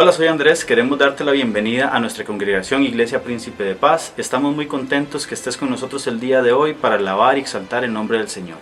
Hola, soy Andrés, queremos darte la bienvenida a nuestra congregación Iglesia Príncipe de Paz. Estamos muy contentos que estés con nosotros el día de hoy para alabar y exaltar el nombre del Señor.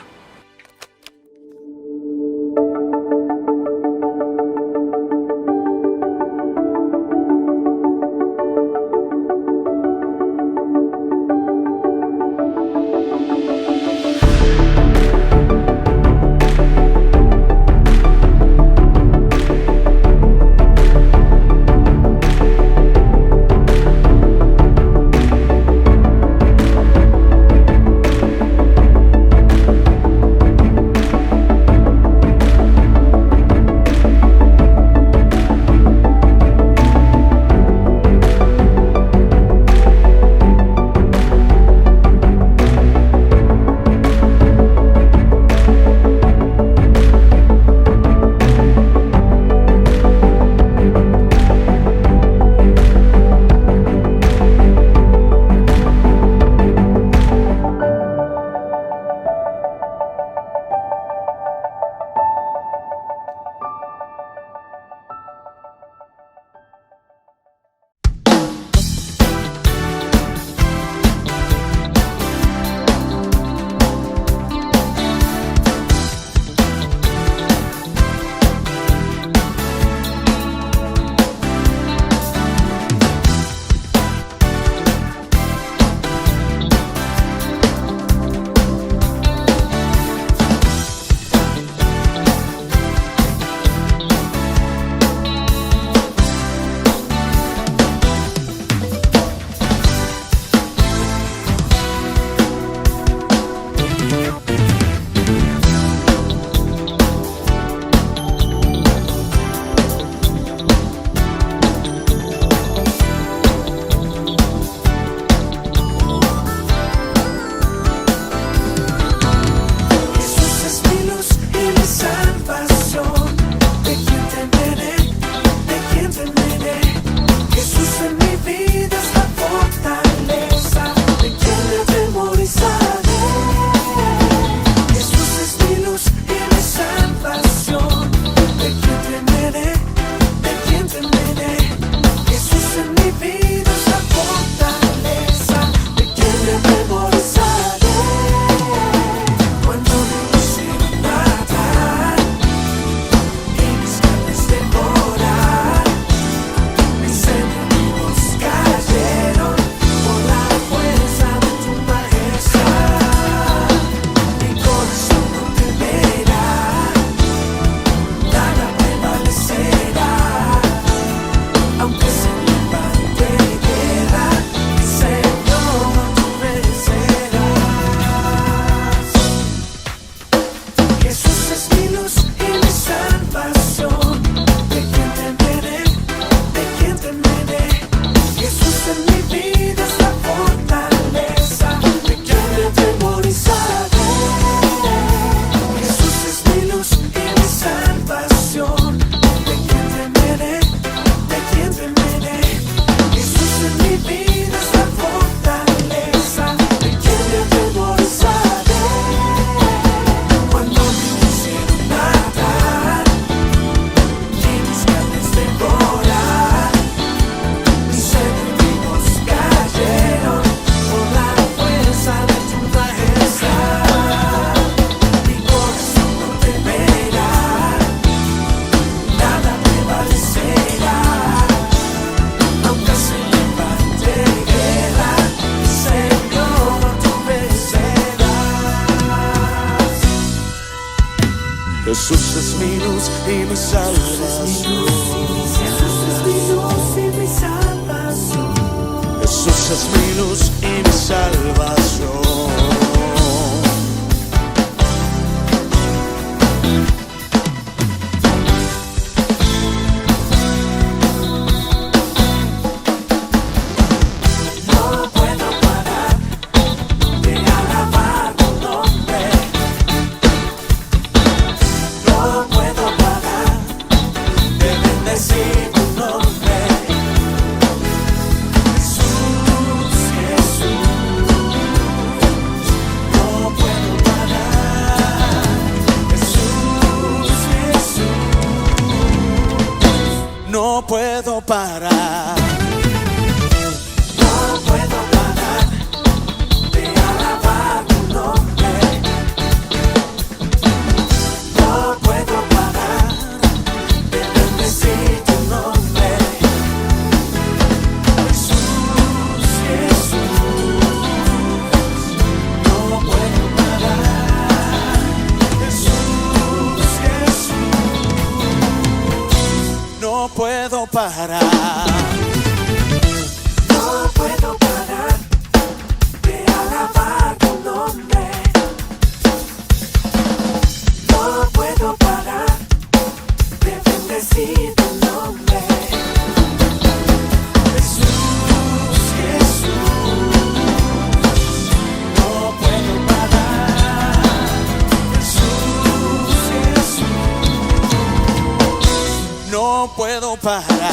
Jesús es mi luz y mi salvación. Jesús es mi luz y mi salvación. parar. No puedo parar de alabar tu nombre. No puedo parar de bendecir tu nombre. Jesús, Jesús, no puedo parar. Jesús, Jesús, no puedo parar. No puedo parar de alabar tu nombre. No puedo parar de bendecir tu nombre. Jesús, Jesús, no puedo parar. Jesús, Jesús, no puedo parar.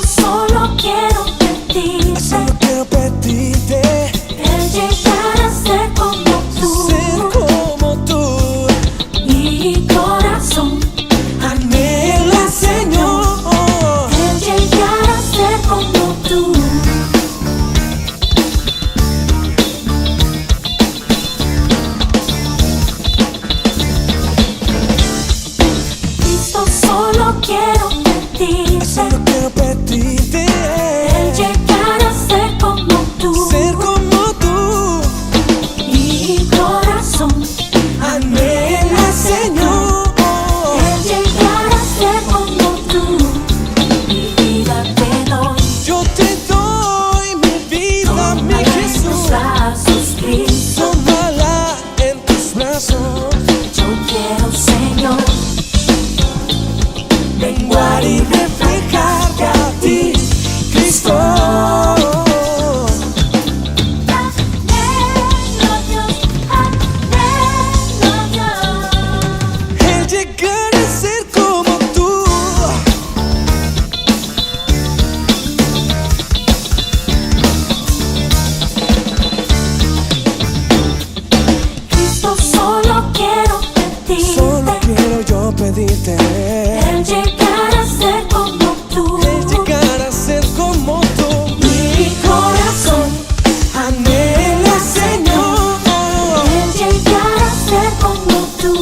Solo quiero pedirte, Solo quiero pedirte el llegar a ser como ser tú. como tú. Mi corazón, Anhela, Señor, el llegar a ser como tú. Cristo, solo quiero pedirte, solo quiero pedirte el llegar a ser como tú. ser como tú. Mi corazón, Anhela, Señor, el llegar a ser como tú. Mi vida te doy, yo te doy mi vida, mi tómala en tus Jesús. brazos, Cristo. Tómala en tus brazos. Yo quiero, Señor, Menguar y reflejarte a ti, Cristo. anhelo Dios, anhelo Dios. El llegar a ser como tú. Cristo, solo quiero Solo pedirte, quiero yo pedirte el llegar a ser como tú. el llegar a ser como tú. Mi corazón, Anhela, Señor, el llegar a ser como tú.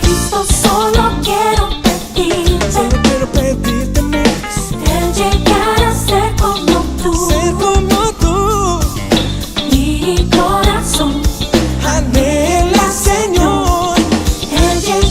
Cristo, solo quiero pedirte, solo quiero pedirte más, el llegar a ser como tú. ser como tú. Mi corazón, Anhela, Señor, el llegar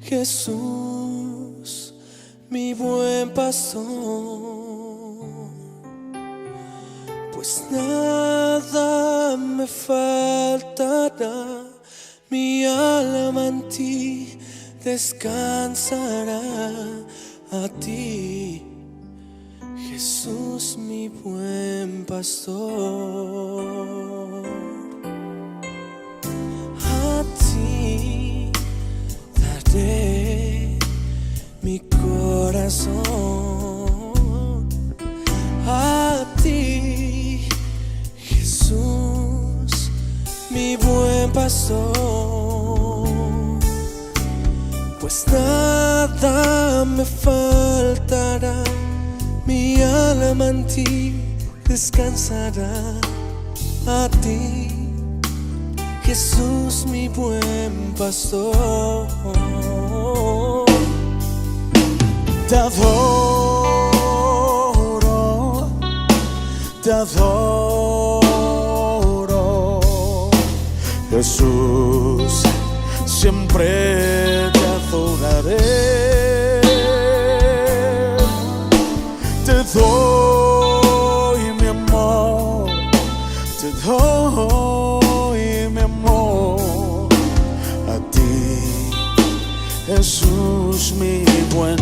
Jesús, mi buen pastor, pues nada me faltará, mi alma en ti descansará. A ti, Jesús, mi buen pastor. A ti daré mi corazón. A ti, Jesús, mi buen pastor, pues nada me faltará, mi alma en ti descansará. A ti, Jesús, mi buen pastor. Te adoro, te adoro, Jesús, siempre te adoraré. Te doy mi amor, te doy mi amor. A ti, Jesús, mi buen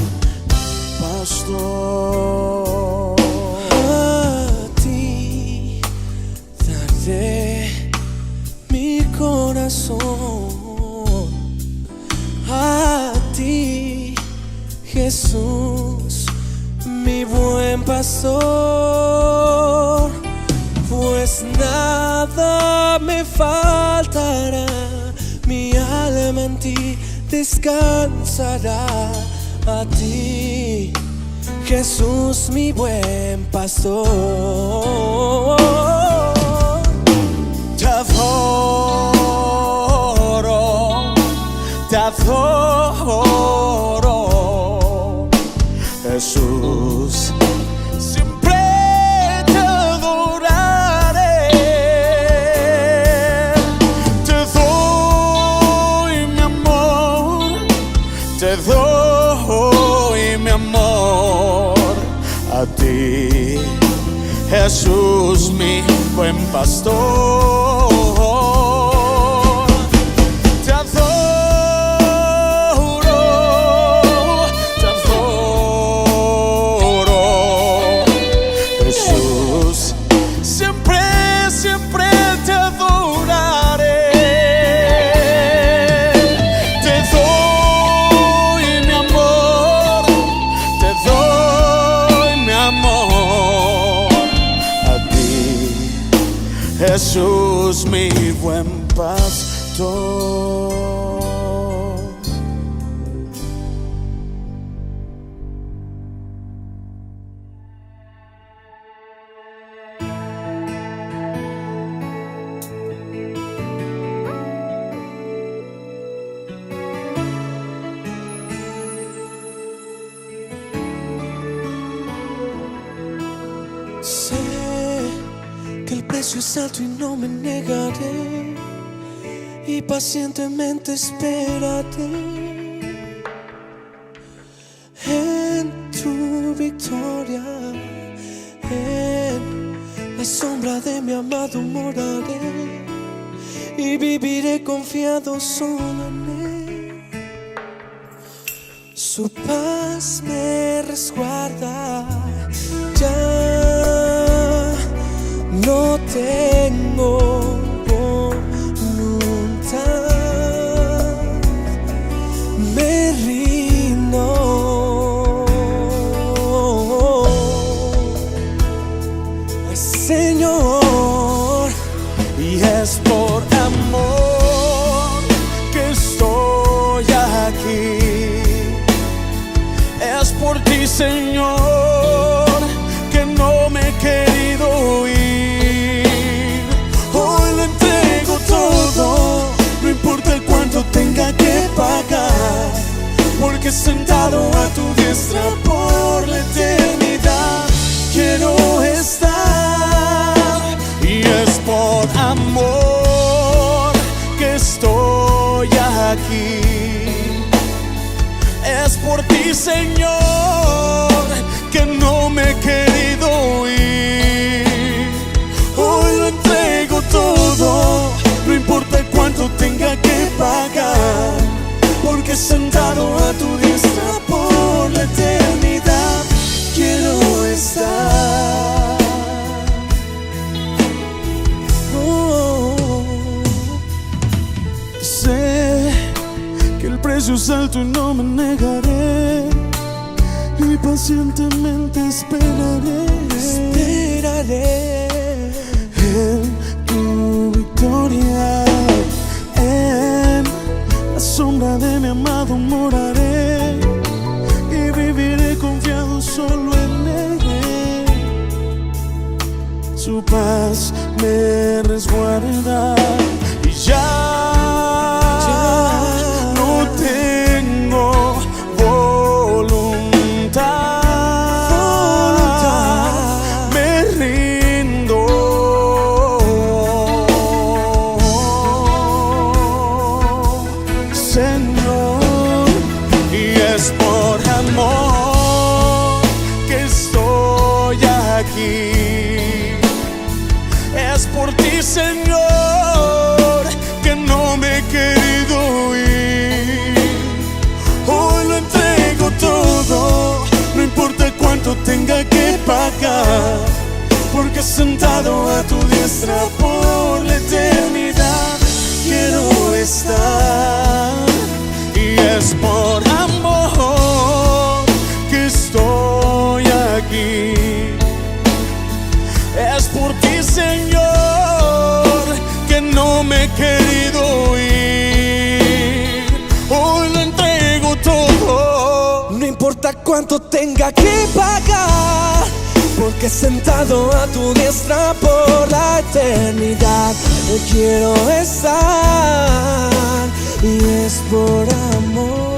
pastor. A ti daré mi corazón. A ti, Jesús, mi buen pastor, pues nada me faltará, mi alma en ti descansará. A ti, Jesús, mi buen pastor. Te adoro, te adoro, Jesús, siempre te adoraré. Te doy mi amor, te doy mi amor. A ti, Jesús, mi buen pastor. Jesús, mi buen pastor. Sé que el precio es alto y no me negaré, y pacientemente espérate en tu victoria. En la sombra de mi amado moraré y viviré confiado solo en él. Su paz me resguarda, ya no tengo voluntad, me rindo. Señor, y es por amor que estoy aquí, es por ti, Señor, que no me he querido ir. Hoy lo entrego todo, no importa el cuánto tenga que pagar, porque sentado a tu diestra por la eternidad quiero estar. Y es por amor que estoy aquí, por ti, Señor, que no me he querido ir. Hoy lo entrego todo, no importa cuánto tenga que pagar, porque sentado a tu diestra por la eternidad quiero estar. Sé que el precio es alto y no me negaré, y pacientemente esperaré en tu victoria. En la sombra de mi amado moraré y viviré confiado solo en él. Su paz me resguarda y ya no tengo voluntad, me rindo. Señor, y es por amor que estoy aquí. Es por ti, Señor, que no me he querido ir. Hoy lo entrego todo, no importa cuánto tenga que pagar, porque sentado a tu diestra por la eternidad quiero estar. Y es por amor que estoy aquí. Es por ti, Señor, que no me he querido ir. Hoy lo entrego todo, no importa cuánto tenga que pagar, porque sentado a tu diestra por la eternidad quiero estar. Y es por amor,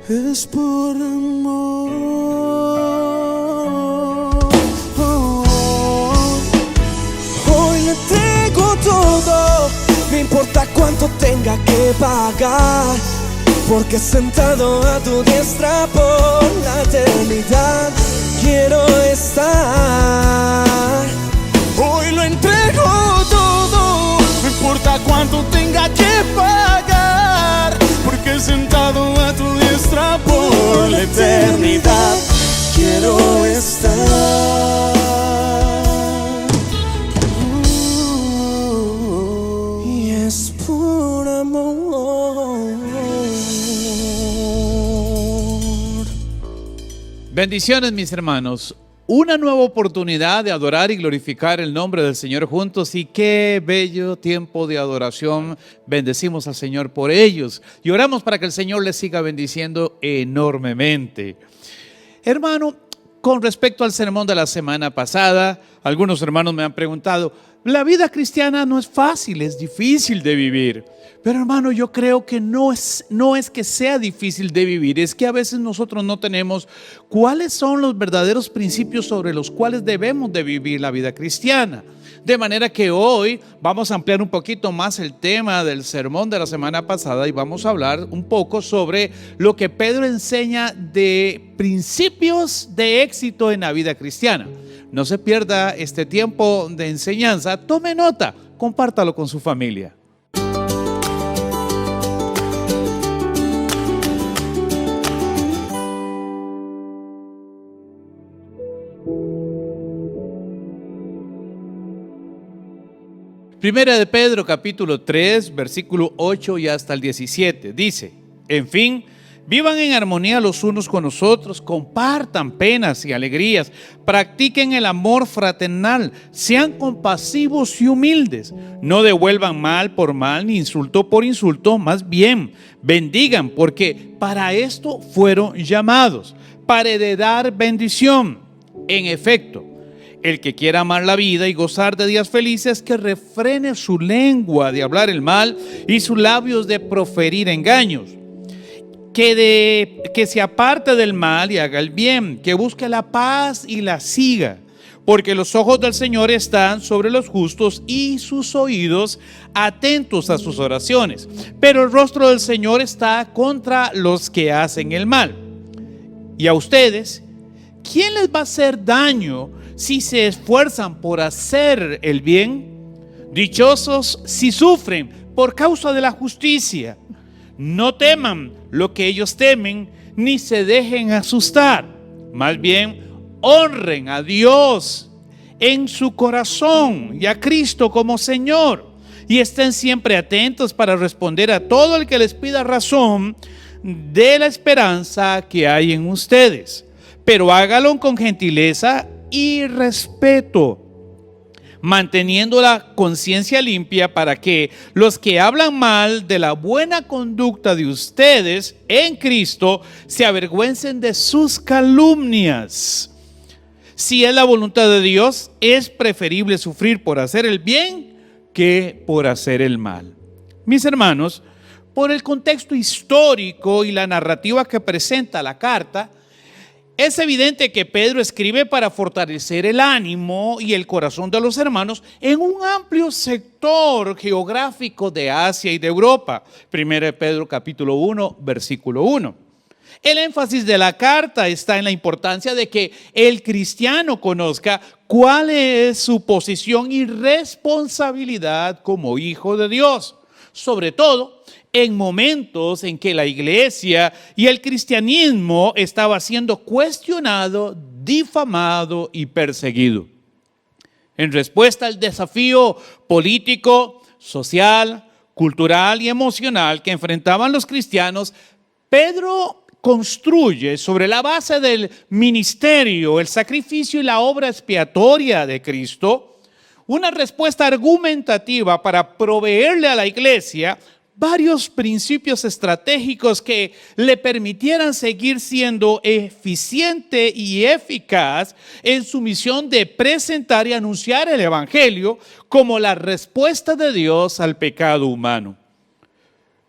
es por amor. Hoy le entrego todo, no importa cuánto tenga que pagar, porque sentado a tu diestra por la eternidad quiero estar. Hoy lo entrego todo, no importa cuánto tenga que pagar, porque sentado a tu diestra por la eternidad quiero estar. Y es por amor. Bendiciones, mis hermanos. Una nueva oportunidad de adorar y glorificar el nombre del Señor juntos, y qué bello tiempo de adoración. Bendecimos al Señor por ellos y oramos para que el Señor les siga bendiciendo enormemente. Hermano, con respecto al sermón de la semana pasada, algunos hermanos me han preguntado: la vida cristiana no es fácil, es difícil de vivir. Pero hermano, yo creo que no es que sea difícil de vivir, es que a veces nosotros no tenemos cuáles son los verdaderos principios sobre los cuales debemos de vivir la vida cristiana. De manera que hoy vamos a ampliar un poquito más el tema del sermón de la semana pasada y vamos a hablar un poco sobre lo que Pedro enseña de principios de éxito en la vida cristiana. No se pierda este tiempo de enseñanza, tome nota, compártalo con su familia. Primera de Pedro, capítulo 3, versículo 8 y hasta el 17, dice: en fin, vivan en armonía los unos con los otros, compartan penas y alegrías, practiquen el amor fraternal, sean compasivos y humildes, no devuelvan mal por mal ni insulto por insulto, más bien bendigan, porque para esto fueron llamados, para heredar bendición. En efecto, el que quiera amar la vida y gozar de días felices, que refrene su lengua de hablar el mal y sus labios de proferir engaños. Que se aparte del mal y haga el bien, que busque la paz y la siga, porque los ojos del Señor están sobre los justos y sus oídos atentos a sus oraciones. Pero el rostro del Señor está contra los que hacen el mal. Y a ustedes, ¿quién les va a hacer daño si se esfuerzan por hacer el bien? Dichosos si sufren por causa de la justicia. No teman lo que ellos temen, ni se dejen asustar. Más bien, honren a Dios en su corazón y a Cristo como Señor. Y estén siempre atentos para responder a todo el que les pida razón de la esperanza que hay en ustedes. Pero hágalo con gentileza y respeto, manteniendo la conciencia limpia, para que los que hablan mal de la buena conducta de ustedes en Cristo se avergüencen de sus calumnias. Si es la voluntad de Dios, es preferible sufrir por hacer el bien que por hacer el mal. Mis hermanos, por el contexto histórico y la narrativa que presenta la carta, es evidente que Pedro escribe para fortalecer el ánimo y el corazón de los hermanos en un amplio sector geográfico de Asia y de Europa. 1 Pedro capítulo 1, versículo 1. El énfasis de la carta está en la importancia de que el cristiano conozca cuál es su posición y responsabilidad como hijo de Dios, sobre todo en momentos en que la iglesia y el cristianismo estaba siendo cuestionado, difamado y perseguido. En respuesta al desafío político, social, cultural y emocional que enfrentaban los cristianos, Pedro construye sobre la base del ministerio, el sacrificio y la obra expiatoria de Cristo una respuesta argumentativa para proveerle a la iglesia varios principios estratégicos que le permitieran seguir siendo eficiente y eficaz en su misión de presentar y anunciar el evangelio como la respuesta de Dios al pecado humano.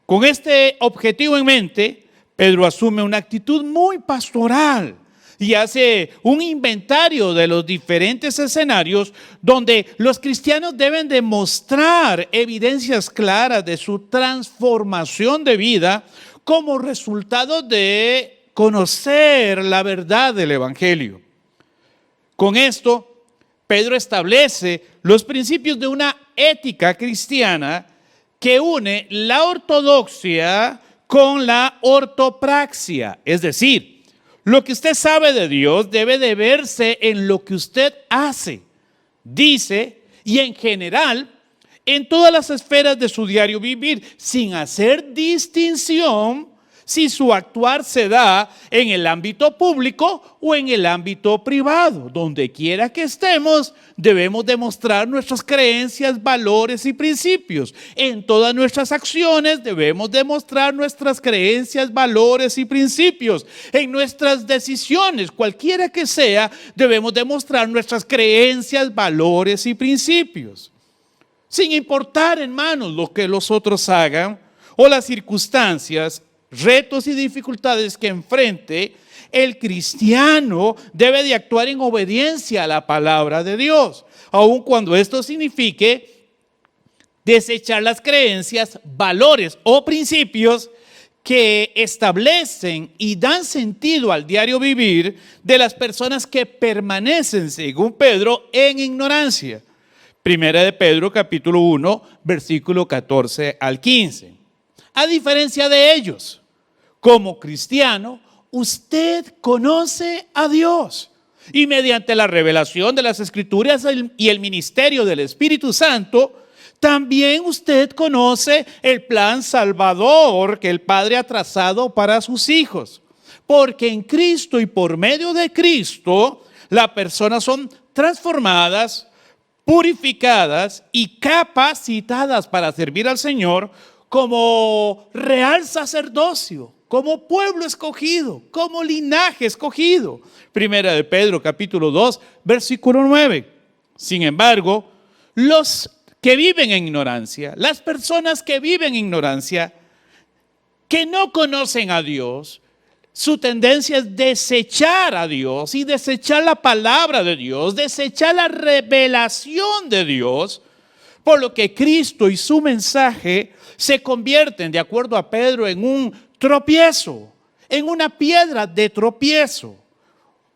Con este objetivo en mente, Pedro asume una actitud muy pastoral y hace un inventario de los diferentes escenarios donde los cristianos deben demostrar evidencias claras de su transformación de vida como resultado de conocer la verdad del evangelio. Con esto, Pedro establece los principios de una ética cristiana que une la ortodoxia con la ortopraxia, es decir, lo que usted sabe de Dios debe de verse en lo que usted hace, dice y en general en todas las esferas de su diario vivir, sin hacer distinción si su actuar se da en el ámbito público o en el ámbito privado. Donde quiera que estemos, debemos demostrar nuestras creencias, valores y principios. En todas nuestras acciones debemos demostrar nuestras creencias, valores y principios. En nuestras decisiones, cualquiera que sea, debemos demostrar nuestras creencias, valores y principios. Sin importar, hermanos, lo que los otros hagan o las circunstancias, retos y dificultades que enfrente, el cristiano debe de actuar en obediencia a la palabra de Dios, aun cuando esto signifique desechar las creencias, valores o principios que establecen y dan sentido al diario vivir de las personas que permanecen, según Pedro, en ignorancia. 1 Pedro capítulo 1, versículo 14 al 15. A diferencia de ellos, como cristiano, usted conoce a Dios y mediante la revelación de las Escrituras y el ministerio del Espíritu Santo, también usted conoce el plan salvador que el Padre ha trazado para sus hijos. Porque en Cristo y por medio de Cristo, las personas son transformadas, purificadas y capacitadas para servir al Señor como real sacerdocio, como pueblo escogido, como linaje escogido. 1 Pedro capítulo 2, versículo 9. Sin embargo, los que viven en ignorancia, las personas que viven en ignorancia, que no conocen a Dios, su tendencia es desechar a Dios y desechar la palabra de Dios, desechar la revelación de Dios, por lo que Cristo y su mensaje se convierten, de acuerdo a Pedro, en un tropiezo, en una piedra de tropiezo.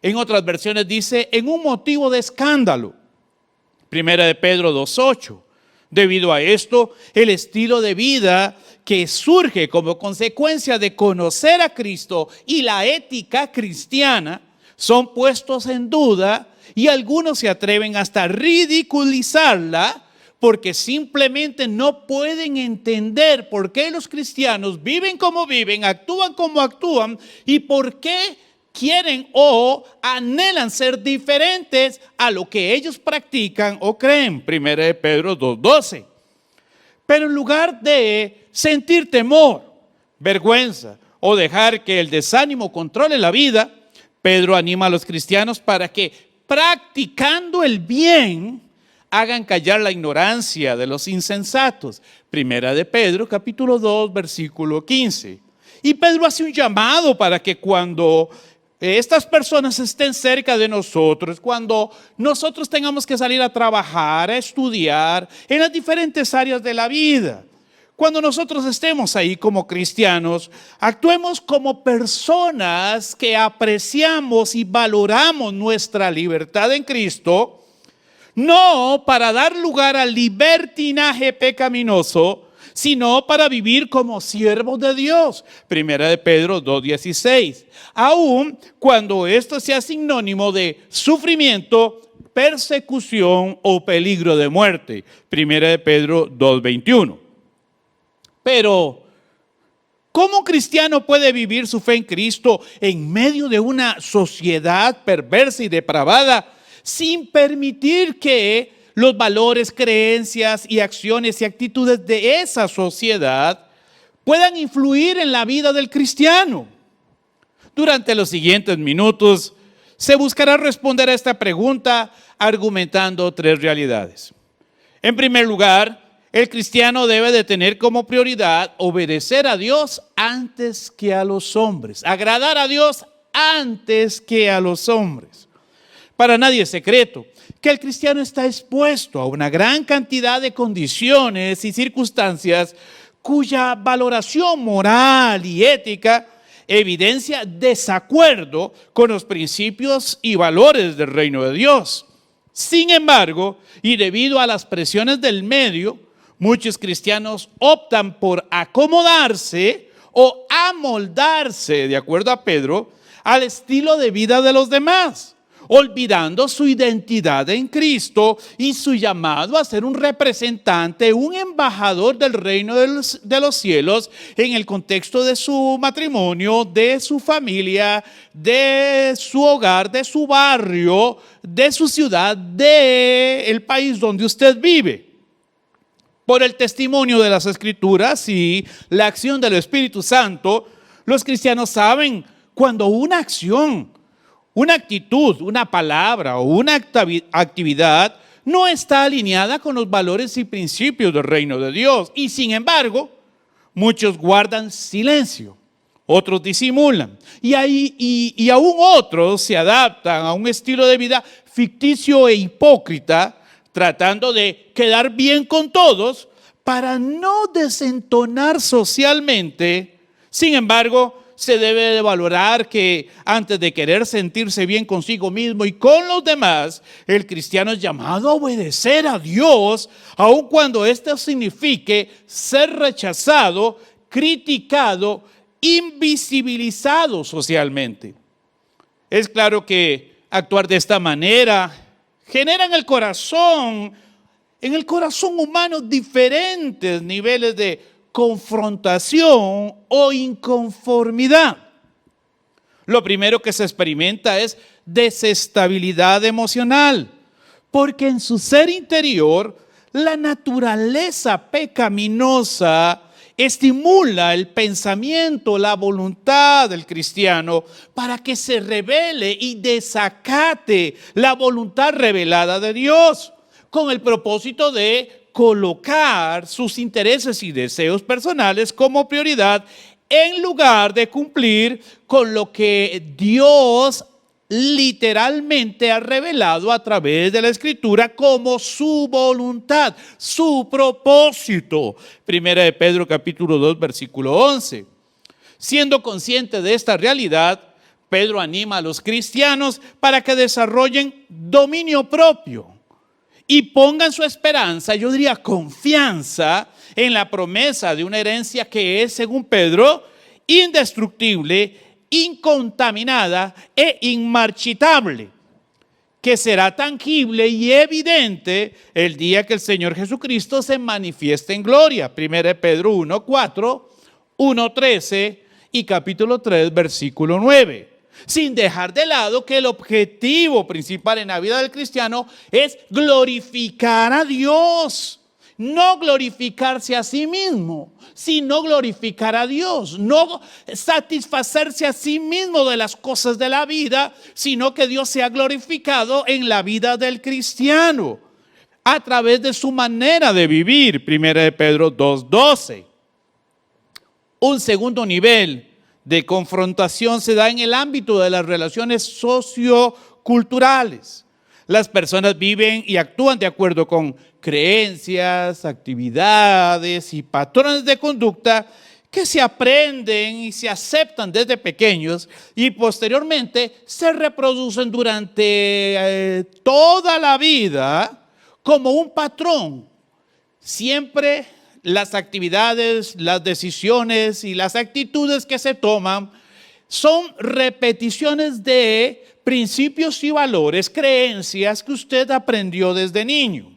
En otras versiones dice, en un motivo de escándalo. Primera de Pedro 2:8. Debido a esto, el estilo de vida que surge como consecuencia de conocer a Cristo y la ética cristiana son puestos en duda y algunos se atreven hasta a ridiculizarla porque simplemente no pueden entender por qué los cristianos viven como viven, actúan como actúan y por qué quieren o anhelan ser diferentes a lo que ellos practican o creen. Primera de Pedro 2:12. Pero en lugar de sentir temor, vergüenza o dejar que el desánimo controle la vida, Pedro anima a los cristianos para que practicando el bien hagan callar la ignorancia de los insensatos. Primera de Pedro, capítulo 2, versículo 15. Y Pedro hace un llamado para que cuando estas personas estén cerca de nosotros, cuando nosotros tengamos que salir a trabajar, a estudiar en las diferentes áreas de la vida, cuando nosotros estemos ahí como cristianos, actuemos como personas que apreciamos y valoramos nuestra libertad en Cristo, no para dar lugar al libertinaje pecaminoso, sino para vivir como siervos de Dios. Primera de Pedro 2:16. Aun cuando esto sea sinónimo de sufrimiento, persecución o peligro de muerte. Primera de Pedro 2:21. Pero, ¿cómo un cristiano puede vivir su fe en Cristo en medio de una sociedad perversa y depravada sin permitir que los valores, creencias y acciones y actitudes de esa sociedad puedan influir en la vida del cristiano? Durante los siguientes minutos se buscará responder a esta pregunta argumentando tres realidades. En primer lugar, el cristiano debe de tener como prioridad obedecer a Dios antes que a los hombres, agradar a Dios antes que a los hombres. Para nadie es secreto que el cristiano está expuesto a una gran cantidad de condiciones y circunstancias cuya valoración moral y ética evidencia desacuerdo con los principios y valores del reino de Dios. Sin embargo, y debido a las presiones del medio, muchos cristianos optan por acomodarse o amoldarse, de acuerdo a Pedro, al estilo de vida de los demás, olvidando su identidad en Cristo y su llamado a ser un representante, un embajador del reino de los cielos en el contexto de su matrimonio, de su familia, de su hogar, de su barrio, de su ciudad, del país donde usted vive. Por el testimonio de las Escrituras y la acción del Espíritu Santo, los cristianos saben cuando una acción, una actitud, una palabra o una actividad no está alineada con los valores y principios del reino de Dios. Y sin embargo, muchos guardan silencio, otros disimulan. Y aún otros se adaptan a un estilo de vida ficticio e hipócrita, tratando de quedar bien con todos para no desentonar socialmente. Sin embargo, se debe de valorar que antes de querer sentirse bien consigo mismo y con los demás, el cristiano es llamado a obedecer a Dios, aun cuando esto signifique ser rechazado, criticado, invisibilizado socialmente. Es claro que actuar de esta manera genera en el corazón humano diferentes niveles de confrontación o inconformidad. Lo primero que se experimenta es desestabilidad emocional, porque en su ser interior la naturaleza pecaminosa estimula el pensamiento, la voluntad del cristiano para que se revele y desacate la voluntad revelada de Dios, con el propósito de colocar sus intereses y deseos personales como prioridad en lugar de cumplir con lo que Dios literalmente ha revelado a través de la Escritura como su voluntad, su propósito. Primera de Pedro capítulo 2 versículo 11. Siendo consciente de esta realidad, Pedro anima a los cristianos para que desarrollen dominio propio y pongan su esperanza, yo diría confianza, en la promesa de una herencia que es, según Pedro, indestructible, incontaminada e inmarchitable, que será tangible y evidente el día que el Señor Jesucristo se manifieste en gloria. 1 Pedro 1:4, 1:13 y capítulo 3, versículo 9. Sin dejar de lado que el objetivo principal en la vida del cristiano es glorificar a Dios. No glorificarse a sí mismo, sino glorificar a Dios. No satisfacerse a sí mismo de las cosas de la vida, sino que Dios sea glorificado en la vida del cristiano a través de su manera de vivir. 1 Pedro 2:12. Un segundo nivel de confrontación se da en el ámbito de las relaciones socioculturales. Las personas viven y actúan de acuerdo con creencias, actividades y patrones de conducta que se aprenden y se aceptan desde pequeños y posteriormente se reproducen durante toda la vida como un patrón. Siempre las actividades, las decisiones y las actitudes que se toman son repeticiones de principios y valores, creencias que usted aprendió desde niño.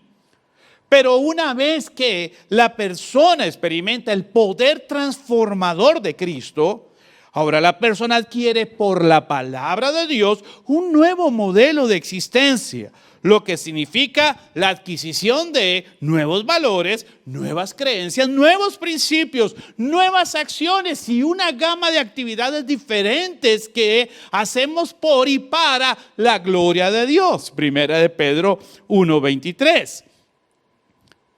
Pero una vez que la persona experimenta el poder transformador de Cristo, ahora la persona adquiere por la palabra de Dios un nuevo modelo de existencia, lo que significa la adquisición de nuevos valores, nuevas creencias, nuevos principios, nuevas acciones y una gama de actividades diferentes que hacemos por y para la gloria de Dios. 1 de Pedro 1:23.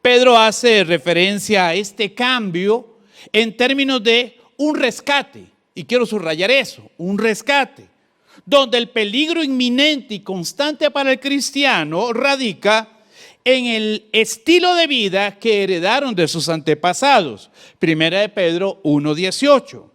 Pedro hace referencia a este cambio en términos de un rescate, y quiero subrayar eso, un rescate, donde el peligro inminente y constante para el cristiano radica en el estilo de vida que heredaron de sus antepasados. 1 de Pedro 1:18.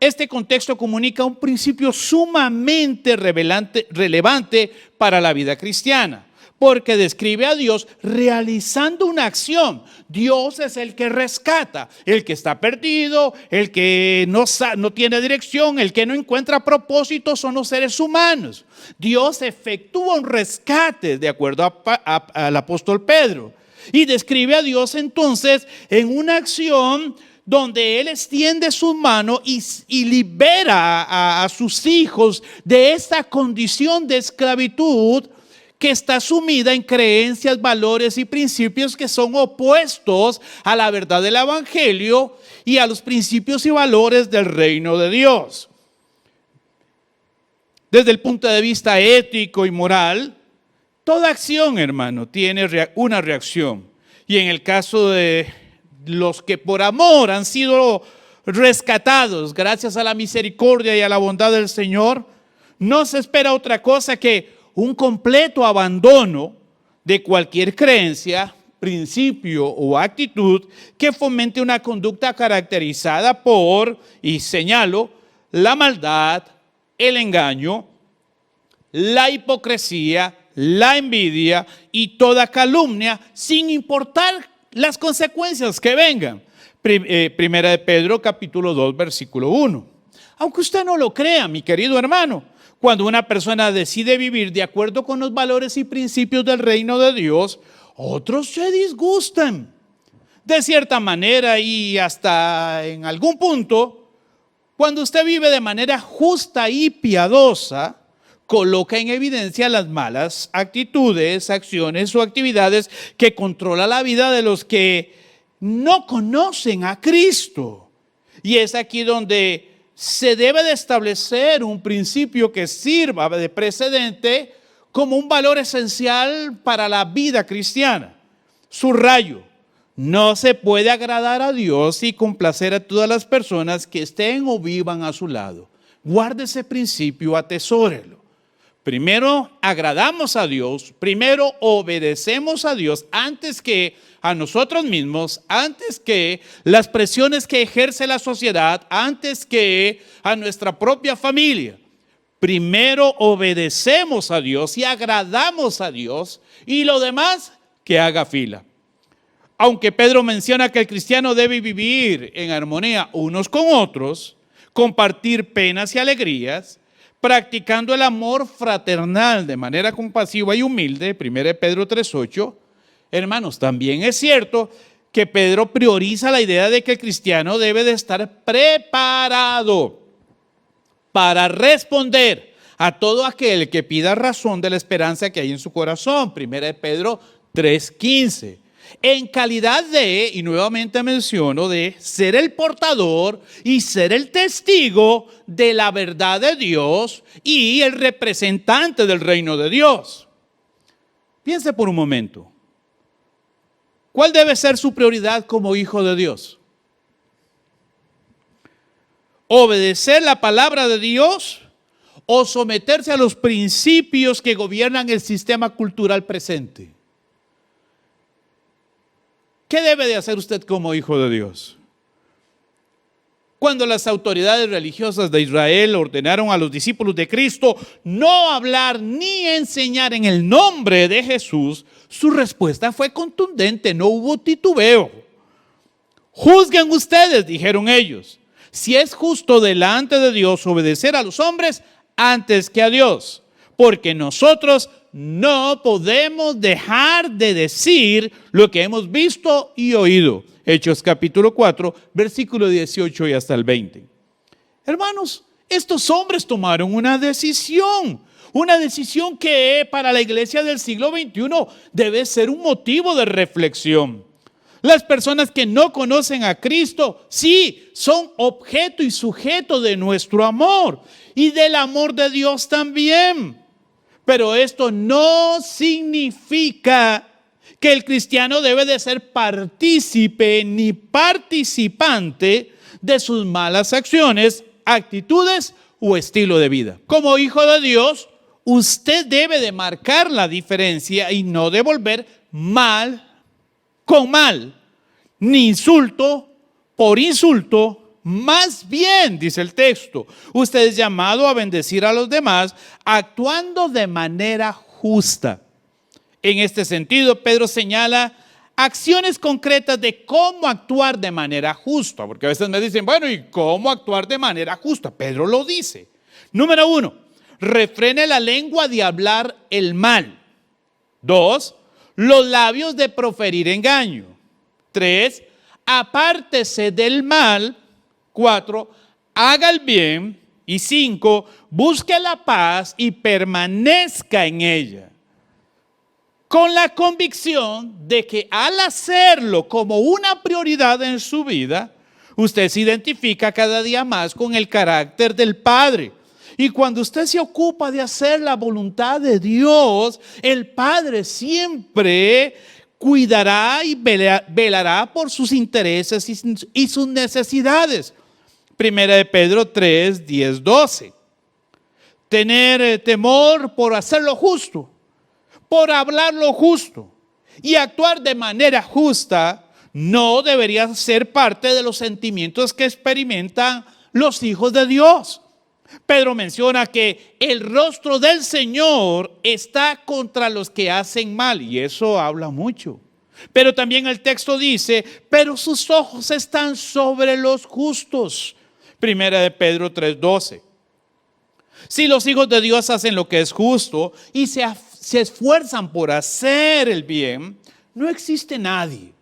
Este contexto comunica un principio sumamente relevante para la vida cristiana, porque describe a Dios realizando una acción. Dios es el que rescata, el que está perdido, el que no tiene dirección, el que no encuentra propósito son los seres humanos. Dios efectúa un rescate, de acuerdo al apóstol Pedro, y describe a Dios entonces en una acción donde Él extiende su mano y libera a sus hijos de esa condición de esclavitud que está sumida en creencias, valores y principios que son opuestos a la verdad del Evangelio y a los principios y valores del reino de Dios. Desde el punto de vista ético y moral, toda acción, hermano, tiene una reacción. Y en el caso de los que por amor han sido rescatados gracias a la misericordia y a la bondad del Señor, no se espera otra cosa que un completo abandono de cualquier creencia, principio o actitud que fomente una conducta caracterizada por, y señalo, la maldad, el engaño, la hipocresía, la envidia y toda calumnia, sin importar las consecuencias que vengan. Primera de Pedro capítulo 2 versículo 1. Aunque usted no lo crea, mi querido hermano, cuando una persona decide vivir de acuerdo con los valores y principios del reino de Dios, otros se disgustan. De cierta manera y hasta en algún punto, cuando usted vive de manera justa y piadosa, coloca en evidencia las malas actitudes, acciones o actividades que controla la vida de los que no conocen a Cristo. Y es aquí donde se debe de establecer un principio que sirva de precedente como un valor esencial para la vida cristiana. Subrayo, No se puede agradar a Dios y complacer a todas las personas que estén o vivan a su lado. Guarde ese principio, atesórelo. Primero agradamos a Dios, primero obedecemos a Dios antes que a nosotros mismos, antes que las presiones que ejerce la sociedad, antes que a nuestra propia familia. Primero obedecemos a Dios y agradamos a Dios, y lo demás que haga fila. Aunque Pedro menciona que el cristiano debe vivir en armonía unos con otros, compartir penas y alegrías, practicando el amor fraternal de manera compasiva y humilde, 1 Pedro 3:8, hermanos, también es cierto que Pedro prioriza la idea de que el cristiano debe de estar preparado para responder a todo aquel que pida razón de la esperanza que hay en su corazón, 1 Pedro 3:15. En calidad de, y nuevamente menciono, de ser el portador y ser el testigo de la verdad de Dios y el representante del reino de Dios. Piense por un momento. ¿Cuál debe ser su prioridad como hijo de Dios? ¿Obedecer la palabra de Dios o someterse a los principios que gobiernan el sistema cultural presente? ¿Qué debe de hacer usted como hijo de Dios? Cuando las autoridades religiosas de Israel ordenaron a los discípulos de Cristo no hablar ni enseñar en el nombre de Jesús, su respuesta fue contundente, no hubo titubeo. Juzguen ustedes, dijeron ellos, si es justo delante de Dios obedecer a los hombres antes que a Dios, porque nosotros no podemos dejar de decir lo que hemos visto y oído. Hechos capítulo 4, versículo 18 y hasta el 20. Hermanos, estos hombres tomaron una decisión que para la iglesia del siglo XXI debe ser un motivo de reflexión. Las personas que no conocen a Cristo, sí, son objeto y sujeto de nuestro amor y del amor de Dios también. Pero esto no significa que el cristiano debe de ser partícipe ni participante de sus malas acciones, actitudes o estilo de vida. Como hijo de Dios, usted debe de marcar la diferencia y no devolver mal con mal, ni insulto por insulto. Más bien, dice el texto, usted es llamado a bendecir a los demás actuando de manera justa. En este sentido, Pedro señala acciones concretas de cómo actuar de manera justa, porque a veces me dicen, bueno, ¿y cómo actuar de manera justa? Pedro lo dice. Número 1, refrene la lengua de hablar el mal. 2, los labios de proferir engaño. 3, apártese del mal. 4, haga el bien. Y 5, busque la paz y permanezca en ella. Con la convicción de que al hacerlo como una prioridad en su vida, usted se identifica cada día más con el carácter del Padre. Y cuando usted se ocupa de hacer la voluntad de Dios, el Padre siempre cuidará y velará por sus intereses y sus necesidades. Primera de Pedro 3, 10, 12. Tener temor por hacer lo justo, por hablar lo justo y actuar de manera justa no debería ser parte de los sentimientos que experimentan los hijos de Dios. Pedro menciona que el rostro del Señor está contra los que hacen mal, y eso habla mucho. Pero también el texto dice, pero sus ojos están sobre los justos. Primera de Pedro 3:12. Si los hijos de Dios hacen lo que es justo y se esfuerzan por hacer el bien, no existe nadie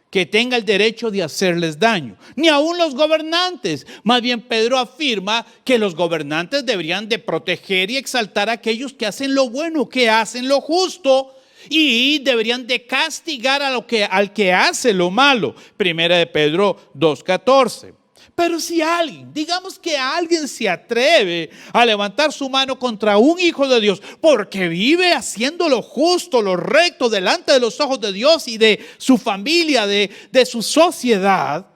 que tenga el derecho de hacerles daño, ni aun los gobernantes. Más bien Pedro afirma que los gobernantes deberían de proteger y exaltar a aquellos que hacen lo bueno, que hacen lo justo, y deberían de castigar al que hace lo malo. Primera de Pedro 2:14. Pero si alguien, digamos que alguien se atreve a levantar su mano contra un hijo de Dios porque vive haciendo lo justo, lo recto delante de los ojos de Dios y de su familia, de su sociedad,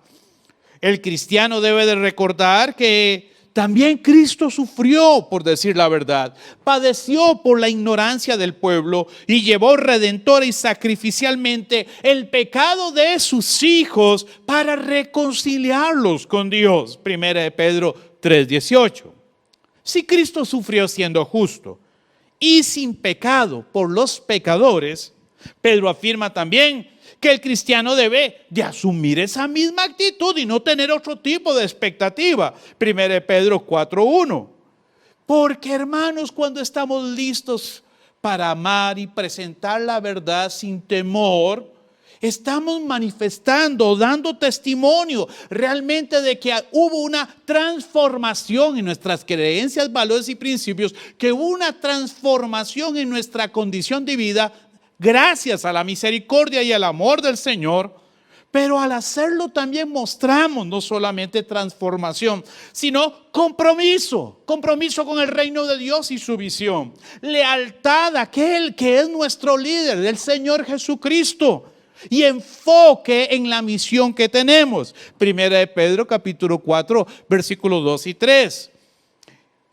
el cristiano debe de recordar que también Cristo sufrió por decir la verdad, padeció por la ignorancia del pueblo y llevó redentora y sacrificialmente el pecado de sus hijos para reconciliarlos con Dios. Primera de Pedro 3:18. Si Cristo sufrió siendo justo y sin pecado por los pecadores, Pedro afirma también que el cristiano debe de asumir esa misma actitud y no tener otro tipo de expectativa. 1 Pedro 4:1. Porque, hermanos, cuando estamos listos para amar y presentar la verdad sin temor, estamos manifestando, dando testimonio realmente de que hubo una transformación en nuestras creencias, valores y principios, que hubo una transformación en nuestra condición de vida gracias a la misericordia y al amor del Señor. Pero al hacerlo también mostramos no solamente transformación, sino compromiso con el reino de Dios y su visión. Lealtad a aquel que es nuestro líder, el Señor Jesucristo. Y enfoque en la misión que tenemos. Primera de Pedro capítulo 4 versículos 2 y 3.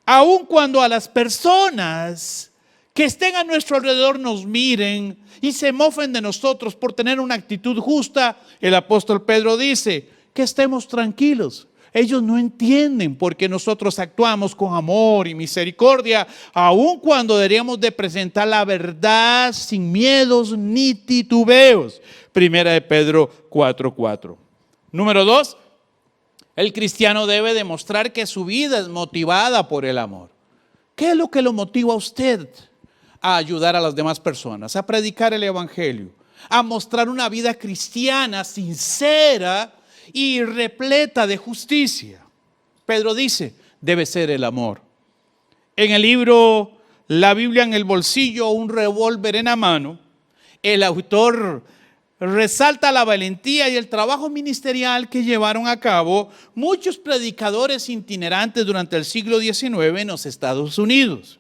Aun cuando a las personas que estén a nuestro alrededor nos miren y se mofen de nosotros por tener una actitud justa, el apóstol Pedro dice que estemos tranquilos. Ellos no entienden por qué nosotros actuamos con amor y misericordia, aun cuando deberíamos de presentar la verdad sin miedos ni titubeos. Primera de Pedro 4:4. Número 2, el cristiano debe demostrar que su vida es motivada por el amor. ¿Qué es lo que lo motiva a usted a ayudar a las demás personas, a predicar el evangelio, a mostrar una vida cristiana sincera y repleta de justicia? Pedro dice, debe ser el amor. En el libro La Biblia en el bolsillo, un revólver en la mano, el autor resalta la valentía y el trabajo ministerial que llevaron a cabo muchos predicadores itinerantes durante el siglo XIX en los Estados Unidos.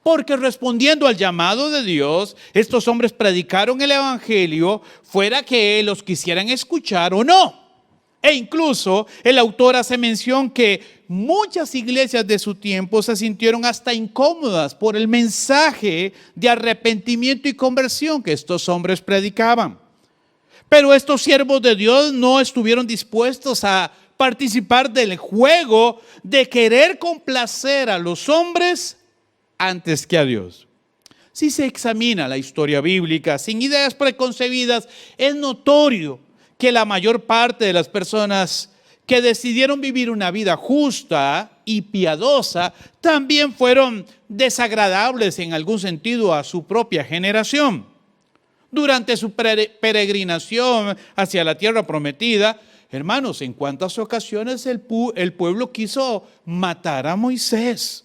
Porque respondiendo al llamado de Dios, estos hombres predicaron el evangelio, fuera que los quisieran escuchar o no. E incluso el autor hace mención que muchas iglesias de su tiempo se sintieron hasta incómodas por el mensaje de arrepentimiento y conversión que estos hombres predicaban. Pero estos siervos de Dios no estuvieron dispuestos a participar del juego de querer complacer a los hombres antes que a Dios. Si se examina la historia bíblica sin ideas preconcebidas, es notorio que la mayor parte de las personas que decidieron vivir una vida justa y piadosa también fueron desagradables en algún sentido a su propia generación. Durante su peregrinación hacia la tierra prometida, hermanos, en cuántas ocasiones el pueblo quiso matar a Moisés.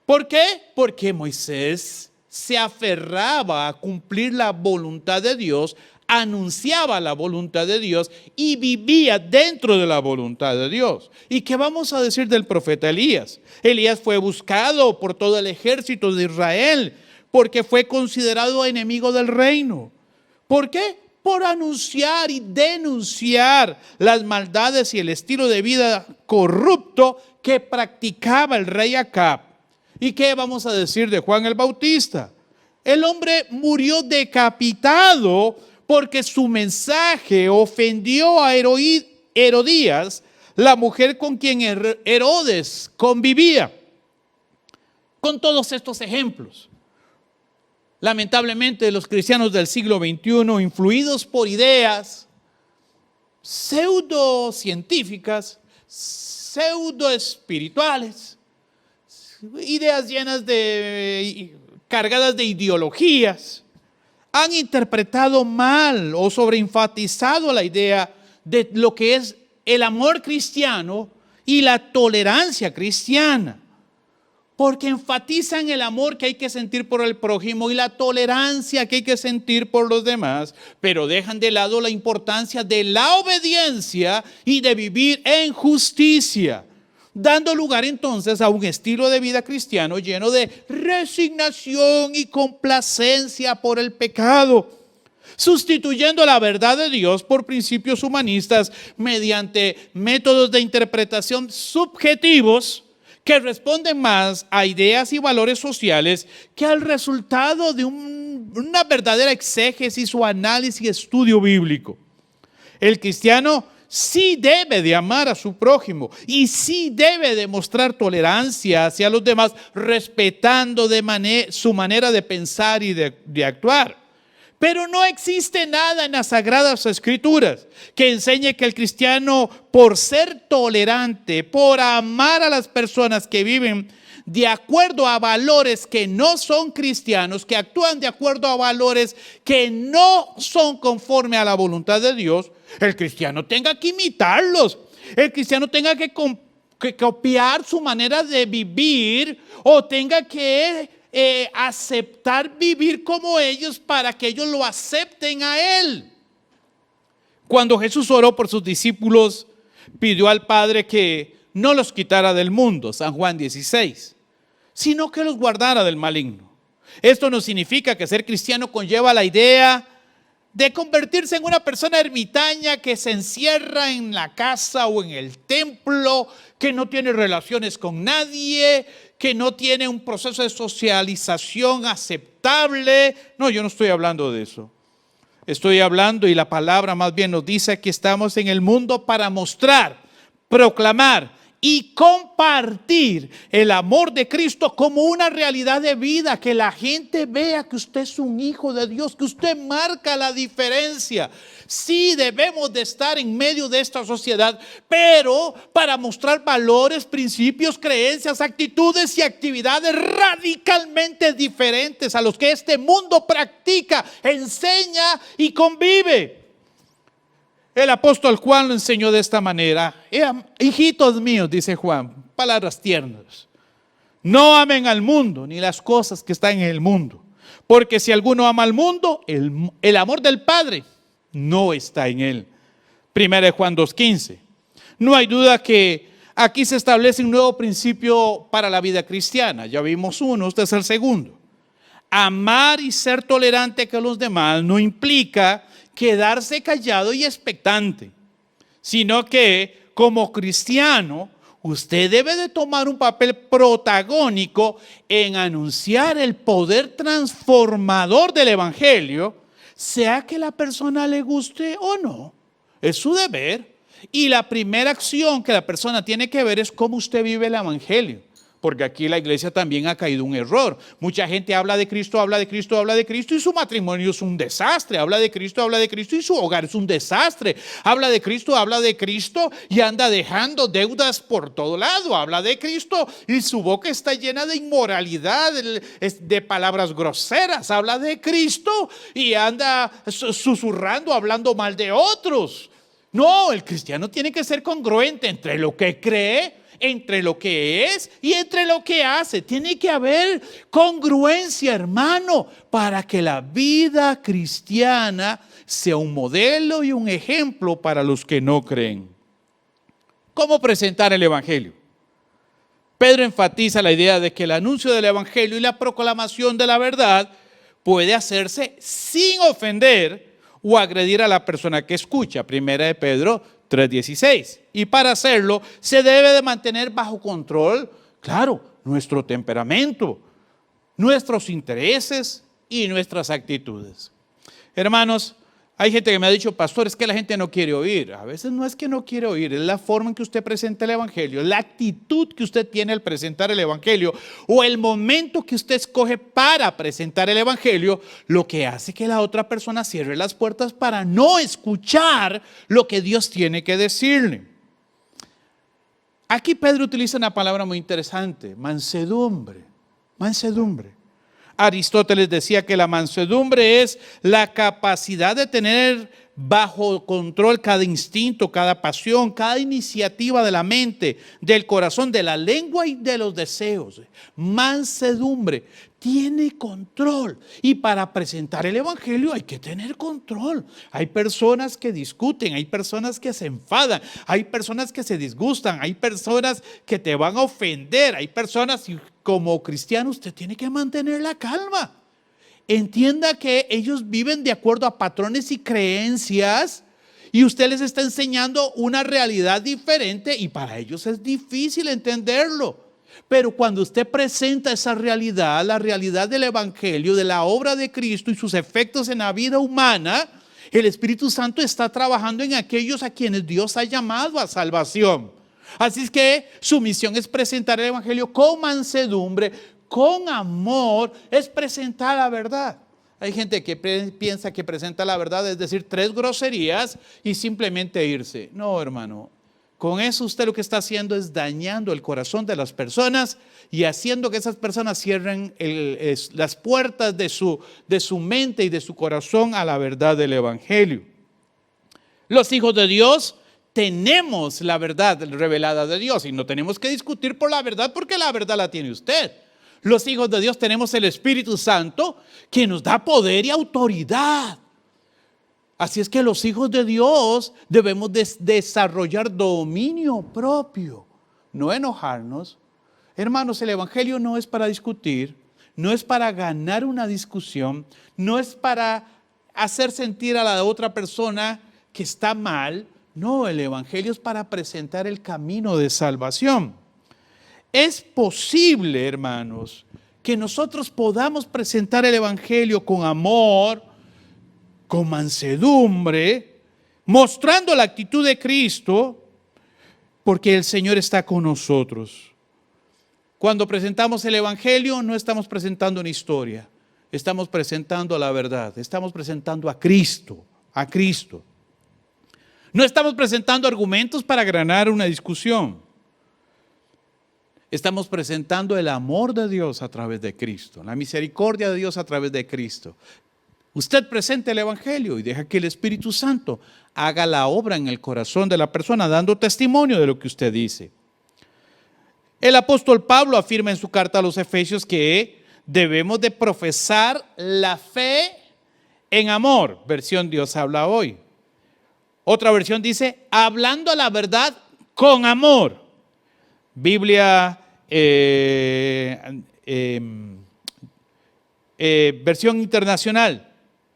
¿Por qué? Porque Moisés se aferraba a cumplir la voluntad de Dios, anunciaba la voluntad de Dios y vivía dentro de la voluntad de Dios. ¿Y qué vamos a decir del profeta Elías? Elías fue buscado por todo el ejército de Israel porque fue considerado enemigo del reino. ¿Por qué? Por anunciar y denunciar las maldades y el estilo de vida corrupto que practicaba el rey Acab. ¿Y qué vamos a decir de Juan el Bautista? El hombre murió decapitado porque su mensaje ofendió a Herodías, la mujer con quien Herodes convivía. Con todos estos ejemplos, lamentablemente los cristianos del siglo XXI, influidos por ideas pseudocientíficas, pseudoespirituales, ideas cargadas de ideologías, han interpretado mal o sobreenfatizado la idea de lo que es el amor cristiano y la tolerancia cristiana. porque enfatizan el amor que hay que sentir por el prójimo y la tolerancia que hay que sentir por los demás, pero dejan de lado la importancia de la obediencia y de vivir en justicia, dando lugar entonces a un estilo de vida cristiano lleno de resignación y complacencia por el pecado, sustituyendo la verdad de Dios por principios humanistas mediante métodos de interpretación subjetivos que responden más a ideas y valores sociales que al resultado de una verdadera exégesis o análisis y estudio bíblico. El cristiano sí debe de amar a su prójimo y sí debe de mostrar tolerancia hacia los demás, respetando su manera de pensar y de actuar. Pero no existe nada en las Sagradas Escrituras que enseñe que el cristiano, por ser tolerante, por amar a las personas que viven de acuerdo a valores que no son cristianos, que actúan de acuerdo a valores que no son conforme a la voluntad de Dios, el cristiano tenga que imitarlos. El cristiano tenga que copiar su manera de vivir o tenga que aceptar vivir como ellos para que ellos lo acepten a Él. Cuando Jesús oró por sus discípulos, pidió al Padre que no los quitara del mundo, San Juan 16, sino que los guardara del maligno. Esto no significa que ser cristiano conlleva la idea de convertirse en una persona ermitaña que se encierra en la casa o en el templo, que no tiene relaciones con nadie, que no tiene un proceso de socialización aceptable. No, yo no estoy hablando de eso. Estoy hablando, y la palabra más bien nos dice que estamos en el mundo para mostrar, proclamar y compartir el amor de Cristo como una realidad de vida, que la gente vea que usted es un hijo de Dios, que usted marca la diferencia. Sí, debemos de estar en medio de esta sociedad, pero para mostrar valores, principios, creencias, actitudes y actividades radicalmente diferentes a los que este mundo practica, enseña y convive. El apóstol Juan lo enseñó de esta manera: hijitos míos, dice Juan, palabras tiernas, no amen al mundo ni las cosas que están en el mundo, porque si alguno ama al mundo, el amor del Padre no está en él. Primera de Juan 2:15. No hay duda que aquí se establece un nuevo principio para la vida cristiana. Ya vimos uno, este es el segundo. Amar y ser tolerante con los demás no implica quedarse callado y expectante, sino que como cristiano usted debe de tomar un papel protagónico en anunciar el poder transformador del evangelio, sea que la persona le guste o no. Es su deber, y la primera acción que la persona tiene que ver es cómo usted vive el evangelio. Porque aquí la iglesia también ha caído un error. Mucha gente habla de Cristo, habla de Cristo, habla de Cristo, y su matrimonio es un desastre. Habla de Cristo y su hogar es un desastre. Habla de Cristo y anda dejando deudas por todo lado. Habla de Cristo y su boca está llena de inmoralidad, de palabras groseras. Habla de Cristo y anda susurrando, hablando mal de otros. No, el cristiano tiene que ser congruente entre lo que cree, entre lo que es y entre lo que hace. Tiene que haber congruencia, hermano, para que la vida cristiana sea un modelo y un ejemplo para los que no creen. ¿Cómo presentar el evangelio? Pedro enfatiza la idea de que el anuncio del evangelio y la proclamación de la verdad puede hacerse sin ofender o agredir a la persona que escucha. Primera de Pedro 3:16. Y para hacerlo se debe de mantener bajo control, claro, nuestro temperamento, nuestros intereses y nuestras actitudes. Hermanos, hay gente que me ha dicho: pastor, es que la gente no quiere oír. A veces no es que no quiere oír, es la forma en que usted presenta el evangelio, la actitud que usted tiene al presentar el evangelio o el momento que usted escoge para presentar el evangelio, lo que hace que la otra persona cierre las puertas para no escuchar lo que Dios tiene que decirle. Aquí Pedro utiliza una palabra muy interesante: mansedumbre. Aristóteles decía que la mansedumbre es la capacidad de tener bajo control cada instinto, cada pasión, cada iniciativa de la mente, del corazón, de la lengua y de los deseos. Mansedumbre, tiene control. Y para presentar el evangelio hay que tener control. Hay personas que discuten, hay personas que se enfadan, hay personas que se disgustan, hay personas que te van a ofender, hay personas, y como cristiano usted tiene que mantener la calma. Entienda que ellos viven de acuerdo a patrones y creencias y usted les está enseñando una realidad diferente y para ellos es difícil entenderlo. Pero cuando usted presenta esa realidad, la realidad del evangelio, de la obra de Cristo y sus efectos en la vida humana, el Espíritu Santo está trabajando en aquellos a quienes Dios ha llamado a salvación. Así es que su misión es presentar el evangelio con mansedumbre, con amor, es presentar la verdad. Hay gente que piensa que presenta la verdad es decir 3 groserías y simplemente irse. No, hermano, con eso usted lo que está haciendo es dañando el corazón de las personas y haciendo que esas personas cierren las puertas de su mente y de su corazón a la verdad del evangelio. Los hijos de Dios tenemos la verdad revelada de Dios y no tenemos que discutir por la verdad porque la verdad la tiene usted. Los hijos de Dios tenemos el Espíritu Santo que nos da poder y autoridad. Así es que los hijos de Dios debemos desarrollar dominio propio, no enojarnos. Hermanos, el evangelio no es para discutir, no es para ganar una discusión, no es para hacer sentir a la otra persona que está mal. No, el evangelio es para presentar el camino de salvación. Es posible, hermanos, que nosotros podamos presentar el evangelio con amor, con mansedumbre, mostrando la actitud de Cristo, porque el Señor está con nosotros. Cuando presentamos el evangelio, no estamos presentando una historia, estamos presentando la verdad, estamos presentando a Cristo, a Cristo. No estamos presentando argumentos para ganar una discusión. Estamos presentando el amor de Dios a través de Cristo, la misericordia de Dios a través de Cristo. Usted presenta el evangelio y deja que el Espíritu Santo haga la obra en el corazón de la persona, dando testimonio de lo que usted dice. El apóstol Pablo afirma en su carta a los Efesios que debemos de profesar la fe en amor. Versión Dios habla hoy. Otra versión dice, hablando la verdad con amor. Biblia, versión internacional.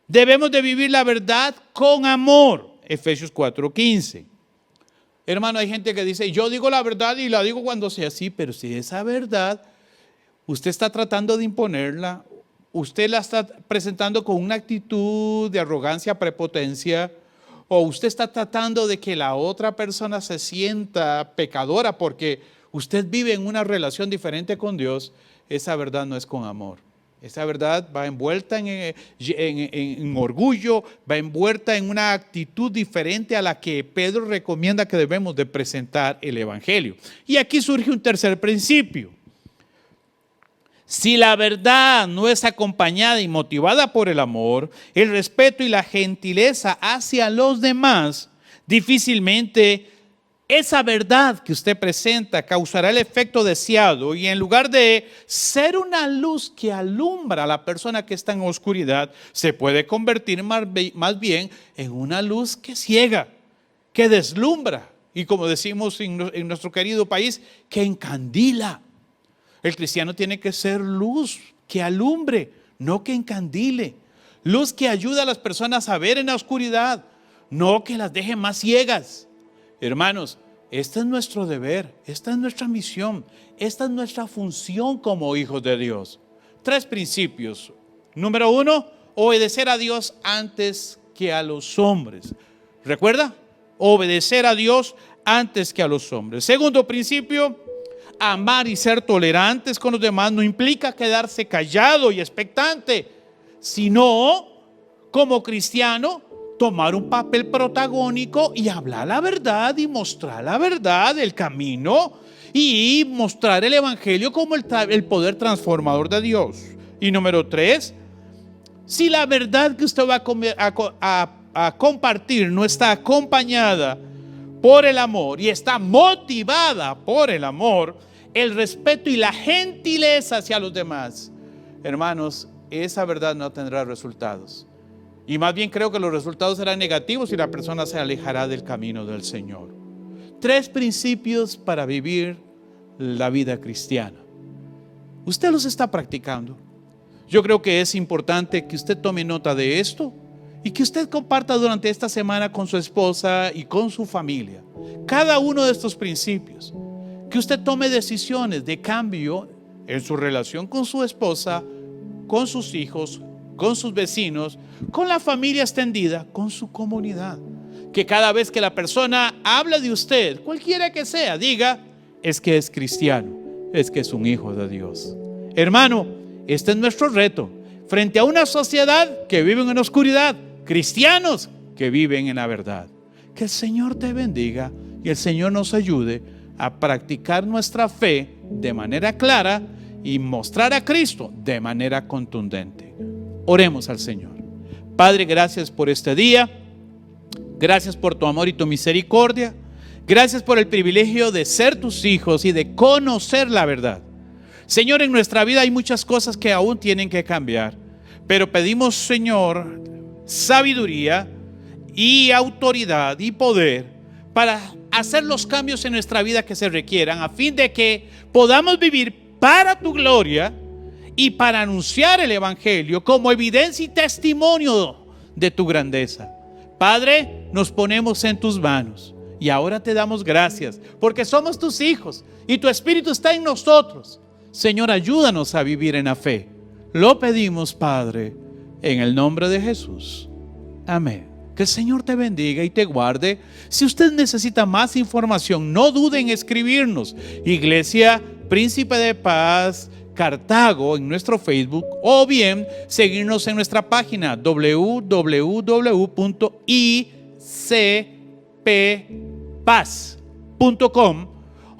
Debemos de vivir la verdad con amor. Efesios 4:15. Hermano, hay gente que dice, yo digo la verdad y la digo cuando sea así, pero si esa verdad usted está tratando de imponerla, usted la está presentando con una actitud de arrogancia, prepotencia, o usted está tratando de que la otra persona se sienta pecadora porque usted vive en una relación diferente con Dios, esa verdad no es con amor. Esa verdad va envuelta en orgullo, va envuelta en una actitud diferente a la que Pedro recomienda que debemos de presentar el evangelio. Y aquí surge un tercer principio. Si la verdad no es acompañada y motivada por el amor, el respeto y la gentileza hacia los demás, difícilmente esa verdad que usted presenta causará el efecto deseado y en lugar de ser una luz que alumbra a la persona que está en oscuridad, se puede convertir más bien en una luz que ciega, que deslumbra y como decimos en nuestro querido país, que encandila. El cristiano tiene que ser luz que alumbre, no que encandile. Luz que ayuda a las personas a ver en la oscuridad, no que las deje más ciegas. Hermanos, este es nuestro deber, esta es nuestra misión, esta es nuestra función como hijos de Dios. 3 principios. Número 1, obedecer a Dios antes que a los hombres. ¿Recuerda? Obedecer a Dios antes que a los hombres. Segundo principio, amar y ser tolerantes con los demás no implica quedarse callado y expectante, sino como cristiano tomar un papel protagónico y hablar la verdad y mostrar la verdad, el camino y mostrar el evangelio como el poder transformador de Dios. Y número 3, si la verdad que usted va a a compartir no está acompañada por el amor y está motivada por el amor, el respeto y la gentileza hacia los demás, hermanos, esa verdad no tendrá resultados. Y más bien creo que los resultados serán negativos y la persona se alejará del camino del Señor. 3 principios para vivir la vida cristiana. ¿Usted los está practicando? Yo creo que es importante que usted tome nota de esto y que usted comparta durante esta semana con su esposa y con su familia cada uno de estos principios. Que usted tome decisiones de cambio en su relación con su esposa, con sus hijos, con sus vecinos, con la familia extendida, con su comunidad. Que cada vez que la persona habla de usted, cualquiera que sea, diga, es que es cristiano, es que es un hijo de Dios. Hermano, este es nuestro reto frente a una sociedad que vive en la oscuridad, cristianos que viven en la verdad. Que el Señor te bendiga y el Señor nos ayude a practicar nuestra fe de manera clara y mostrar a Cristo de manera contundente. Oremos al Señor. Padre, gracias por este día. Gracias por tu amor y tu misericordia. Gracias por el privilegio de ser tus hijos y de conocer la verdad. Señor, en nuestra vida hay muchas cosas que aún tienen que cambiar, pero pedimos, Señor, sabiduría y autoridad y poder para hacer los cambios en nuestra vida que se requieran, a fin de que podamos vivir para tu gloria y para anunciar el Evangelio como evidencia y testimonio de tu grandeza. Padre, nos ponemos en tus manos y ahora te damos gracias porque somos tus hijos y tu Espíritu está en nosotros. Señor, ayúdanos a vivir en la fe. Lo pedimos, Padre, en el nombre de Jesús. Amén. Que el Señor te bendiga y te guarde. Si usted necesita más información, no dude en escribirnos. Iglesia Príncipe de Paz Cartago en nuestro Facebook, o bien seguirnos en nuestra página www.icppaz.com,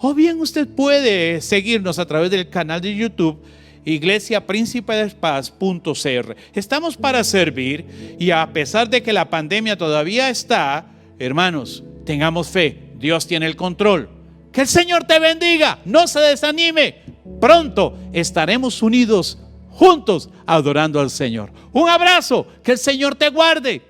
o bien usted puede seguirnos a través del canal de YouTube Iglesia Príncipe de Paz.cr. Estamos para servir y a pesar de que la pandemia todavía está, hermanos, tengamos fe, Dios tiene el control. Que el Señor te bendiga, no se desanime. Pronto estaremos unidos juntos adorando al Señor. Un abrazo, que el Señor te guarde.